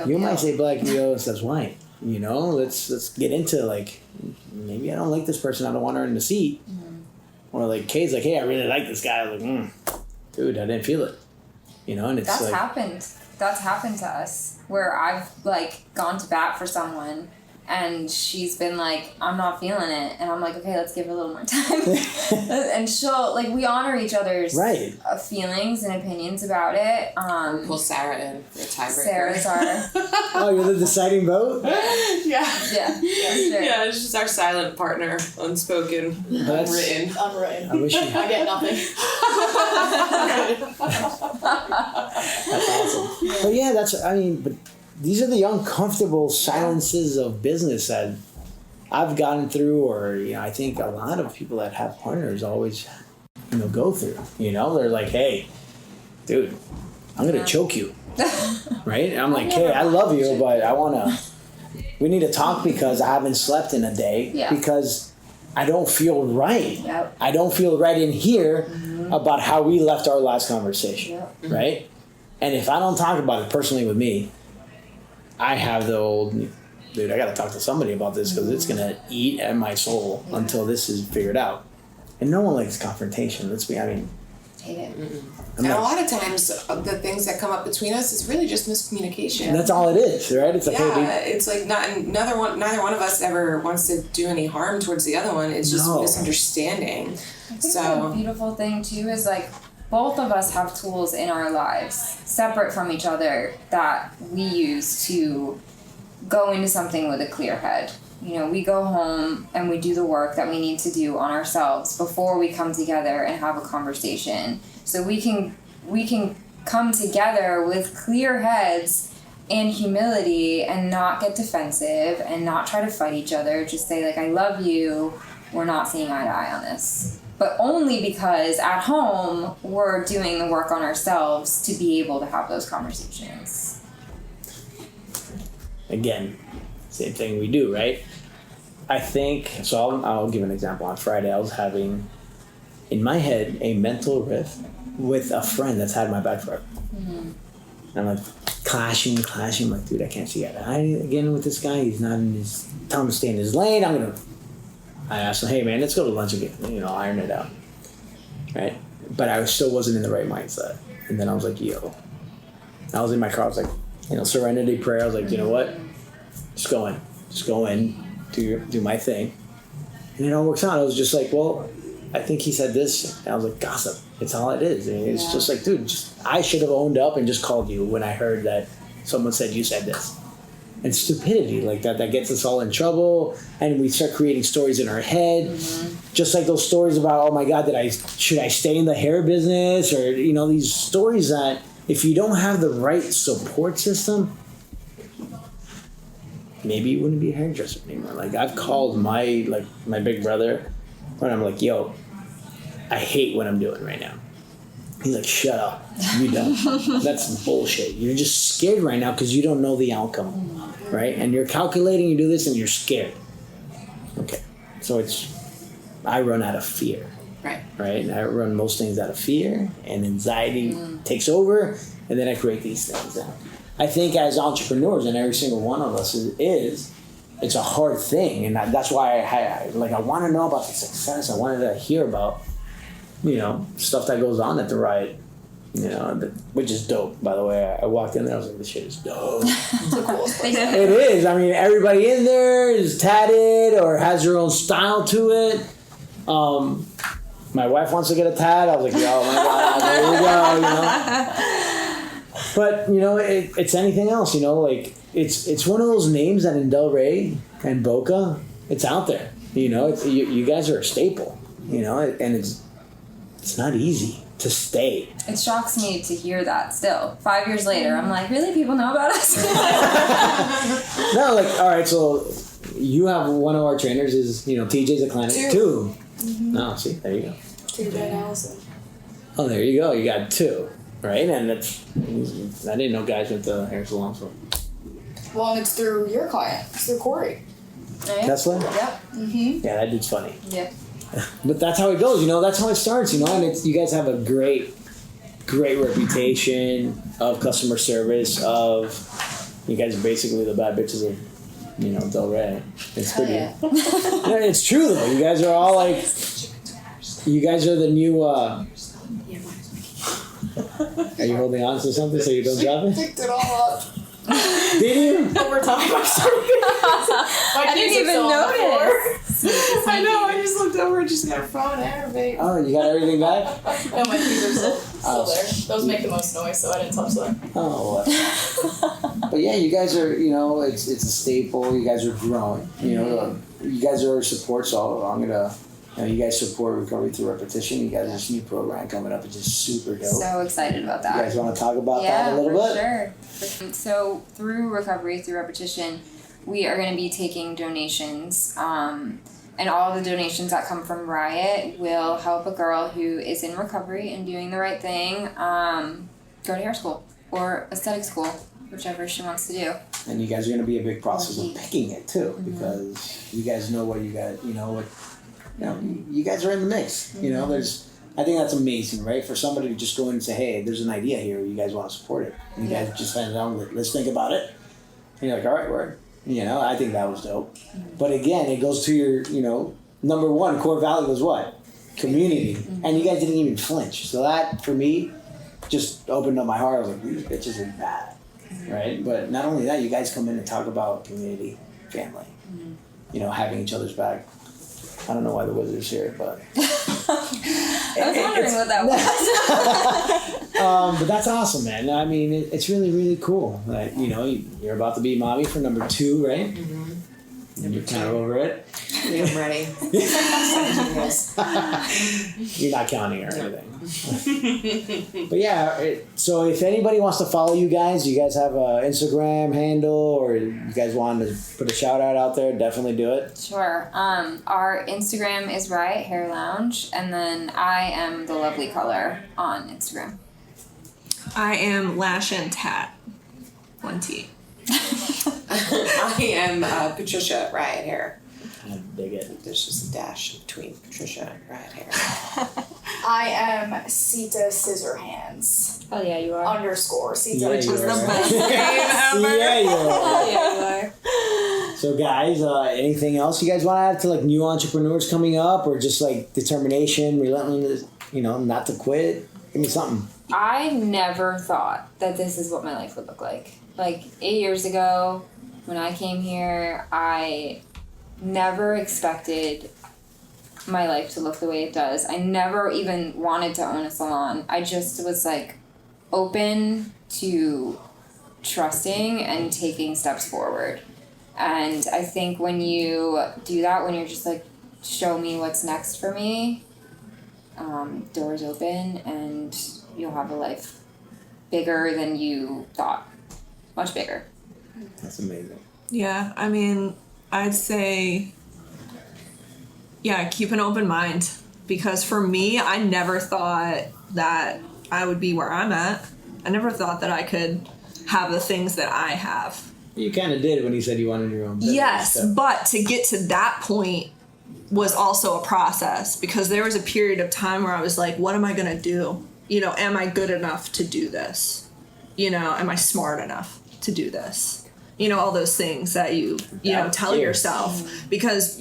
you might say black, says white. You know, let's get into like, maybe I don't like this person. I don't want her in the seat. Or like Kay's like, hey, I really like this guy. I'm like, dude, I didn't feel it. You know, and it's that's like, happened. That's happened to us where I've like gone to bat for someone and she's been like, I'm not feeling it, and I'm like, okay, let's give it a little more time. And she'll like, we honor each other's feelings and opinions about it. Pull Sarah in for a tiebreaker. Sarah's our oh, you're the deciding vote? Yeah. Sure. Yeah, it's just our silent partner, unspoken, unwritten. Unwritten. I wish you. I get nothing. That's awesome. But yeah, but these are the uncomfortable silences of business that I've gotten through, or I think a lot of people that have partners always go through. They're like, hey, dude, I'm gonna choke you. Right? And I'm like, hey, I love you, but we need to talk because I haven't slept in a day because I don't feel right. Yep. I don't feel right in here about how we left our last conversation. Yep. Right? And if I don't talk about it personally with me, I have the old, dude, I got to talk to somebody about this because it's going to eat at my soul until this is figured out. And no one likes confrontation. Hate it. And a lot of times, the things that come up between us is really just miscommunication. And that's all it is, right? It's like, it's like neither one of us ever wants to do any harm towards the other one. It's just misunderstanding. I think the beautiful thing too is like, both of us have tools in our lives, separate from each other, that we use to go into something with a clear head. We go home and we do the work that we need to do on ourselves before we come together and have a conversation. So we can come together with clear heads and humility and not get defensive and not try to fight each other. Just say like, I love you. We're not seeing eye to eye on this. But only because at home we're doing the work on ourselves to be able to have those conversations. Again, same thing we do, right? I think, so I'll give an example. On Friday, I was having, in my head, a mental rift with a friend that's had my back forever. And I'm like, clashing. I'm like, dude, I can't see eye to eye again with this guy. He's not in his, tell him to stay in his lane. I asked him, hey man, let's go to lunch again, iron it out, right? But I still wasn't in the right mindset. And then I was like, I was in my car, I was like, serenity prayer. I was like, you know what? Just go in, do my thing. And it all works out. I was just like, well, I think he said this. And I was like, gossip. It's all it is. It's just like, dude, I should have owned up and just called you when I heard that someone said you said this. And stupidity like that gets us all in trouble, and we start creating stories in our head, just like those stories about, oh my God, should I stay in the hair business, or these stories that if you don't have the right support system, maybe you wouldn't be a hairdresser anymore. Like I've called my big brother when I'm like, yo, I hate what I'm doing right now. He's like, shut up. You don't. That's bullshit. You're just scared right now because you don't know the outcome, right? And you're calculating, you do this, and you're scared. Okay. So I run out of fear. Right. And I run most things out of fear, and anxiety takes over, and then I create these things. And I think as entrepreneurs, and every single one of us it's a hard thing. And that's why I want to know about the success. I wanted to hear about stuff that goes on at the Riot, which is dope, by the way. I walked in there, I was like, this shit is dope. It is. I mean, everybody in there is tatted or has their own style to it. My wife wants to get a tat. I was like, yo, my God, there we go, But, it's anything else, it's one of those names that in Delray and Boca, it's out there. You guys are a staple, and it's not easy to stay. It shocks me to hear that still. 5 years later, I'm like, really? People know about us? No, all right, so you have one of our trainers is, TJ's a client. Two. Oh, see, there you go. TJ and Allison. Oh, there you go. You got two, right? And I didn't know guys went to hair salon. So. Well, and it's through your client. It's through Corey. Oh, yeah? Tesla? Yep. Yeah, that dude's funny. Yeah. But that's how it goes, that's how it starts, and you guys have a great reputation of customer service, you guys are basically the bad bitches of, Delray. It's pretty. Yeah. Yeah, it's true though. You guys are all like, you guys are the new, are you holding on to something so you don't drop it? Picked it all up. Did you? Over time, I didn't even notice. I know. I just looked over and just got a phone and everything. Oh, you got everything back? Oh, my keys are still there. Those make the most noise, so I didn't touch them. Oh, well. But yeah, you guys are, it's a staple. You guys are growing. You guys are our support, so I'm gonna. You guys support recovery through repetition. You guys have this new program coming up, which is super dope. So excited about that. You guys want to talk about that a little bit? Yeah, for sure. So through recovery through repetition, we are going to be taking donations, and all the donations that come from Riot will help a girl who is in recovery and doing the right thing go to hair school or aesthetic school, whichever she wants to do. And you guys are going to be a big process of picking it too, because you guys know what you got. You guys are in the mix. I think that's amazing, right? For somebody to just go in and say, hey, there's an idea here, you guys want to support it. And you guys just sit down, let's think about it. And you're like, all right, word. I think that was dope. But again, it goes to your, number one core value was what? Community. And you guys didn't even flinch. So that, for me, just opened up my heart. I was like, these bitches are bad, right? But not only that, you guys come in and talk about community, family, having each other's back. I don't know why the wizard's here, but I was wondering what that was. but that's awesome, man. I mean, it's really, really cool. Like, you're about to be mommy for number 2, right? Mm-hmm. And you're kind of over it. I'm ready. You're not counting or anything. But yeah, so if anybody wants to follow you guys have an Instagram handle, or you guys want to put a shout out there, definitely do it. Sure. Our Instagram is Riot Hair Lounge, and then I am the Lovely Color on Instagram. I am Lash and Tat. 1 T. I am Patricia Riot Hair. I dig it. There's just a dash between Patricia and Riot Hair. I am Sita Scissorhands. Oh yeah, you are. _ Sita. Yeah, Which you is the are. best name ever. Yeah, you are. Oh yeah, you are. So guys, anything else you guys want to add to like new entrepreneurs coming up, or just like determination, relentless, not to quit? Give me something. I never thought that this is what my life would look like. Like 8 years ago, when I came here, I never expected my life to look the way it does. I never even wanted to own a salon. I just was like open to trusting and taking steps forward. And I think when you do that, when you're just like, show me what's next for me, doors open and you'll have a life bigger than you thought. Much bigger. That's amazing. Yeah, I mean, I'd say, keep an open mind. Because for me, I never thought that I would be where I'm at. I never thought that I could have the things that I have. You kind of did when you said you wanted your own business. Yes, but to get to that point was also a process. Because there was a period of time where I was like, what am I going to do? Am I good enough to do this? Am I smart enough to do this? All those things that you tell yourself. Because,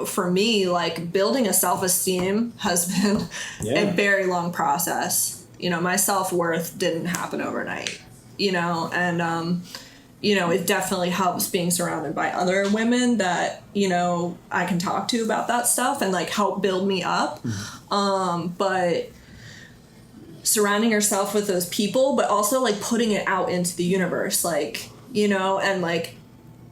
for me, like, building a self-esteem has been a very long process. My self-worth didn't happen overnight, and, it definitely helps being surrounded by other women that, I can talk to about that stuff and, like, help build me up. But surrounding yourself with those people, but also like putting it out into the universe, like, and like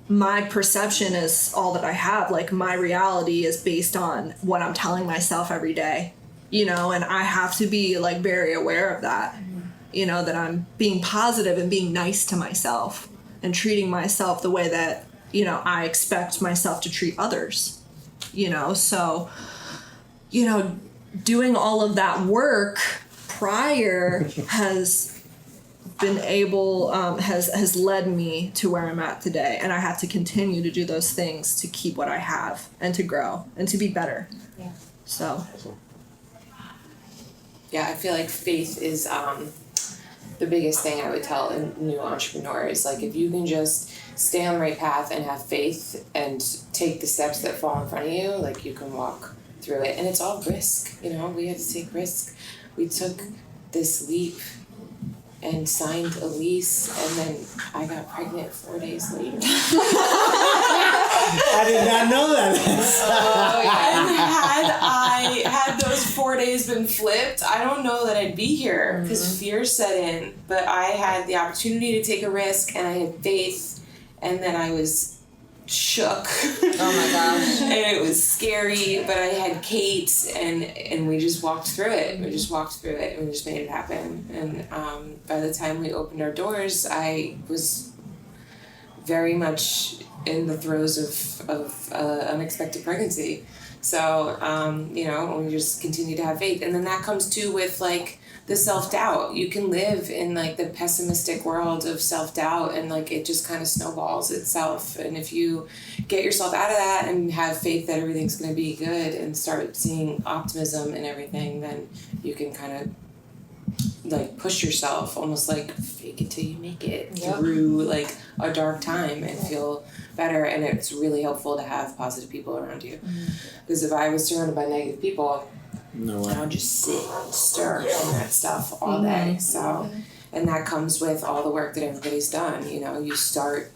my perception is all that I have. Like my reality is based on what I'm telling myself every day, and I have to be like very aware of that, that I'm being positive and being nice to myself and treating myself the way that, I expect myself to treat others, so, doing all of that work prior has been able has led me to where I'm at today, and I have to continue to do those things to keep what I have and to grow and to be better. Yeah. So. Yeah, I feel like faith is the biggest thing I would tell a new entrepreneur is like if you can just stay on the right path and have faith and take the steps that fall in front of you, like you can walk through it. And it's all risk, you know, we had to take risk. We took this leap and signed a lease, and then I got pregnant 4 days later. I did not know that. Oh, yeah. And had those 4 days been flipped, I don't know that I'd be here because fear set in. But I had the opportunity to take a risk, and I had faith, and then I was shook. Oh my gosh. And it was scary, but I had Kate, and we just walked through it. We just walked through it, and we just made it happen. And by the time we opened our doors, I was very much in the throes of unexpected pregnancy. So, you know, we just continue to have faith. And then that comes too with like the self-doubt. You can live in like the pessimistic world of self-doubt, and like it just kind of snowballs itself. And if you get yourself out of that and have faith that everything's going to be good and start seeing optimism in everything, then you can kind of like push yourself, almost like fake it till you make it through like a dark time and feel better. And it's really helpful to have positive people around you, because if I was surrounded by negative people, No way. I would just sit and stir in that stuff all day. So, and that comes with all the work that everybody's done. You know,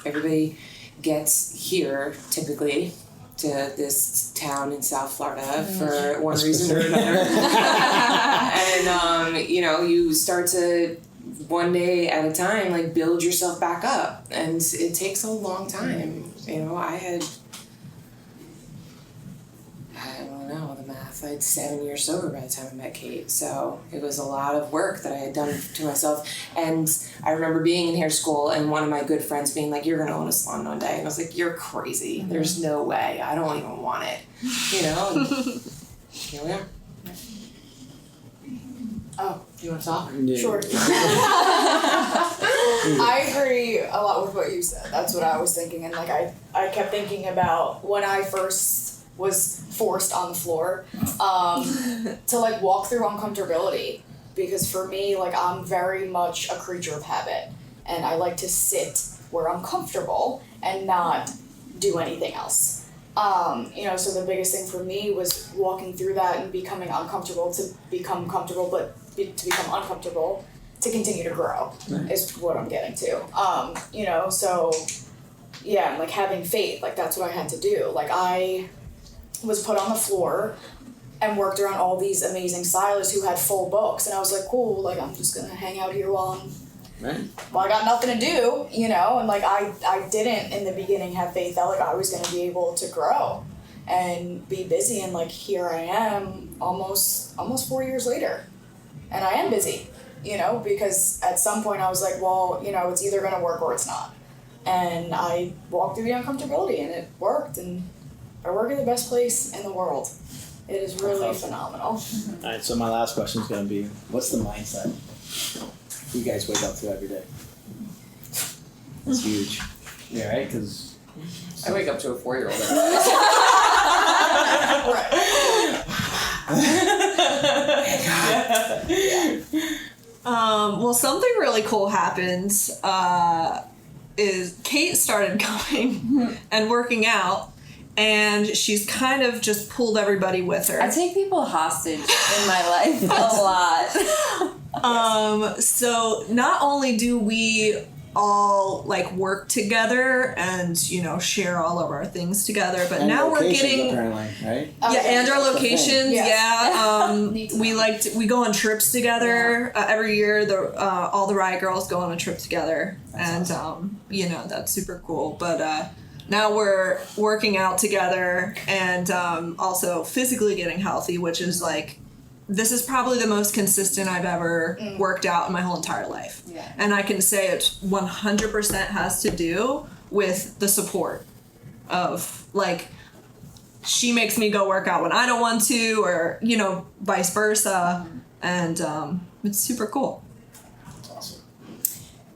everybody gets here typically to this town in South Florida for one reason or another. And, you know, you start to one day at a time, like build yourself back up. And it takes a long time. You know, I don't know the math. I had 7 years sober by the time I met Kate. So it was a lot of work that I had done to myself. And I remember being in hair school and one of my good friends being like, "You're going to own a salon one day." And I was like, "You're crazy. There's no way. I don't even want it." You know? And here we are. Oh, do you want to talk? Yeah. Sure. I agree a lot with what you said. That's what I was thinking. And like I kept thinking about when I first was forced on the floor to like walk through uncomfortability, because for me, like I'm very much a creature of habit, and I like to sit where I'm comfortable and not do anything else. You know, so the biggest thing for me was walking through that and becoming uncomfortable to become comfortable, but to become uncomfortable to continue to grow is what I'm getting to. You know, so yeah, like having faith, like that's what I had to do. Like I was put on the floor and worked around all these amazing stylists who had full books, and I was like, cool, like I'm just gonna hang out here while I got nothing to do, you know. And like I didn't in the beginning have faith that like I was gonna be able to grow and be busy, and like here I am almost 4 years later, and I am busy, you know, because at some point I was like, well, you know, it's either gonna work or it's not, and I walked through the uncomfortability and it worked, and I work at the best place in the world. It is really phenomenal. All right, so my last question is going to be, what's the mindset you guys wake up to every day? It's huge. Yeah, right? Because I wake up to a 4-year-old. Well, something really cool happened. Is Kate started going and working out, and she's kind of just pulled everybody with her. I take people hostage in my life a lot. So not only do we all like work together and, you know, share all of our things together, but and now we're getting apparently, right? yeah, and our That's the thing. locations. Yes. Yeah, we go on trips together every year. All the Riot girls go on a trip together, That's and awesome. you know, that's super cool. But now we're working out together and also physically getting healthy, which is like, this is probably the most consistent I've ever worked out in my whole entire life. Yeah. And I can say it 100% has to do with the support of like, she makes me go work out when I don't want to, or, you know, vice versa. And it's super cool. That's awesome.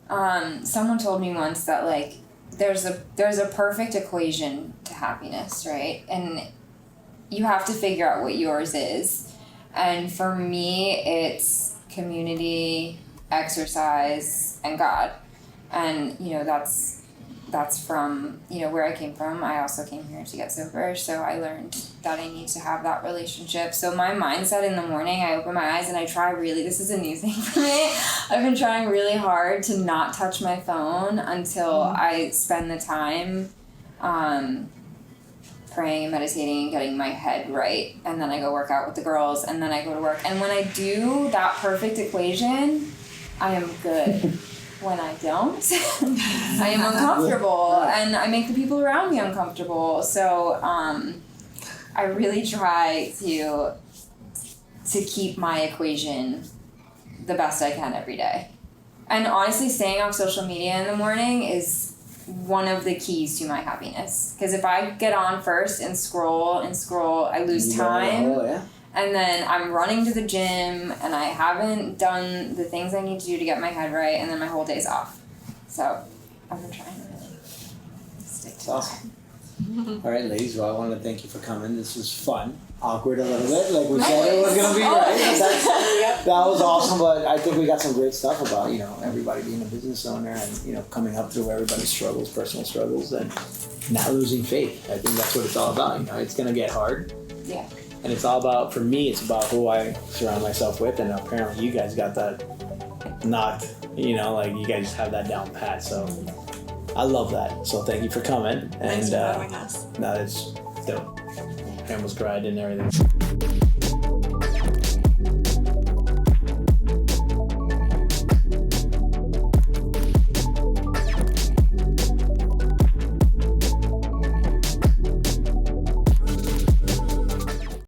Someone told me once that like there's a perfect equation to happiness, right? And you have to figure out what yours is. And for me, it's community, exercise, and God. And, you know, that's from, you know, where I came from. I also came here to get sober, so I learned that I need to have that relationship. So my mindset in the morning, I open my eyes and I try really, this is a new thing for me. I've been trying really hard to not touch my phone until I spend the time praying and meditating and getting my head right. And then I go work out with the girls and then I go to work. And when I do that perfect equation, I am good. When I don't, I am uncomfortable and I make the people around me uncomfortable. So I really try to keep my equation the best I can every day. And honestly, staying off social media in the morning is one of the keys to my happiness. Because if I get on first and scroll, I lose time. And then I'm running to the gym and I haven't done the things I need to do to get my head right, and then my whole day's off. So I've been trying to really stick to that. All right, ladies, well, I want to thank you for coming. This was fun. Awkward a little bit, like we said it was going to be, right? That was awesome, but I think we got some great stuff about, you know, everybody being a business owner and, you know, coming up through everybody's struggles, personal struggles, and not losing faith. I think that's what it's all about. You know, it's going to get hard. Yeah. And it's all about, for me, it's about who I surround myself with, and apparently you guys got that knocked, you know, like you guys have that down pat, so I love that. So thank you for coming. And thanks for having us. No, it's dope. Almost cried and everything.